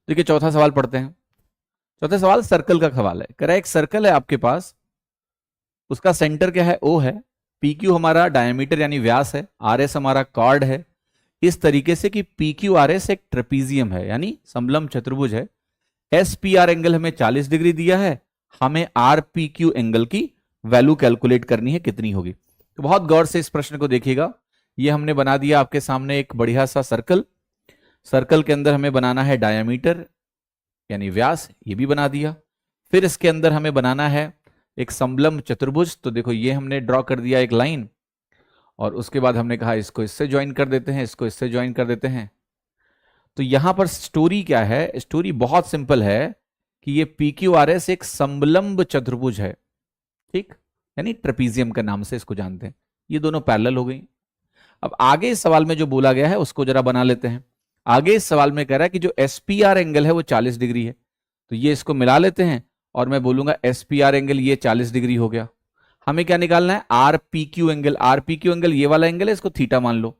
देखिए चौथा सवाल पढ़ते हैं। चौथा सवाल सर्कल का सवाल है। कह रहा है एक सर्कल है आपके पास, उसका सेंटर क्या है, ओ है, पी क्यू हमारा डायमीटर यानी व्यास है, आर एस हमारा कॉर्ड है, इस तरीके से कि पी क्यू आर एस एक ट्रेपीजियम है यानी समलंब चतुर्भुज है। एस पी आर एंगल हमें 40 डिग्री दिया है, हमें आर पी क्यू एंगल की वैल्यू कैलकुलेट करनी है, कितनी होगी। तो बहुत गौर से इस प्रश्न को देखिएगा। ये हमने बना दिया आपके सामने एक बढ़िया सा सर्कल। सर्कल के अंदर हमें बनाना है डायमीटर यानी व्यास, ये भी बना दिया। फिर इसके अंदर हमें बनाना है एक समलंब चतुर्भुज। तो देखो ये हमने ड्रॉ कर दिया एक लाइन, और उसके बाद हमने कहा इसको इससे ज्वाइन कर देते हैं, इसको इससे ज्वाइन कर देते हैं। तो यहां पर स्टोरी क्या है, स्टोरी बहुत सिंपल है कि ये पी क्यू आर एस एक समलंब चतुर्भुज है, ठीक, यानी ट्रेपीजियम के नाम से इसको जानते हैं। ये दोनों पैरेलल हो गई। अब आगे इस सवाल में जो बोला गया है उसको जरा बना लेते हैं। आगे इस सवाल में कह रहा है कि जो एस पी आर एंगल है वो 40 डिग्री है, तो ये इसको मिला लेते हैं और मैं बोलूंगा एस पी आर एंगल ये 40 डिग्री हो गया। हमें क्या निकालना है, R P Q angle. R P Q angle ये वाला एंगल है, इसको थीटा मान लो।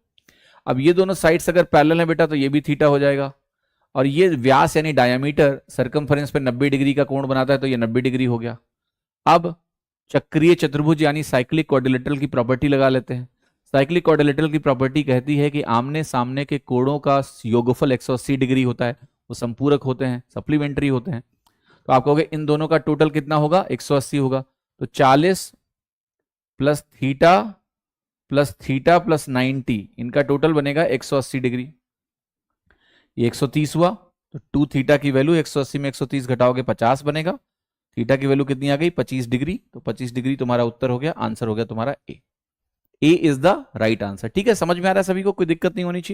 अब ये दोनों साइड्स अगर पैरेलल है बेटा तो ये भी थीटा हो जाएगा, और ये व्यास यानी डायमीटर सर्कमफरेंस पे 90 डिग्री का कोण बनाता है, तो ये 90 डिग्री हो गया। अब चक्रीय चतुर्भुज यानी साइक्लिक क्वाड्रिलेटरल की प्रॉपर्टी लगा लेते हैं। साइक्लिक क्वाड्रिलेटरल की प्रॉपर्टी कहती है कि आमने सामने के कोणों का योगफल 180 डिग्री होता है, वो संपूरक होते हैं, सप्लीमेंट्री होते हैं। तो आप कहोगे इन दोनों का टोटल कितना होगा, 180 होगा। तो 40 प्लस थीटा प्लस 90, इनका टोटल बनेगा 180 डिग्री। ये 130 हुआ, तो 2 थीटा की वैल्यू 180 में 130 घटाओगे 50 बनेगा। थीटा की वैल्यू कितनी आ गई, 25 डिग्री। तो 25 डिग्री तुम्हारा उत्तर हो गया, आंसर हो गया तुम्हारा ए। ए इज द राइट आंसर। ठीक है, समझ में आ रहा है सभी को, कोई दिक्कत नहीं होनी चाहिए।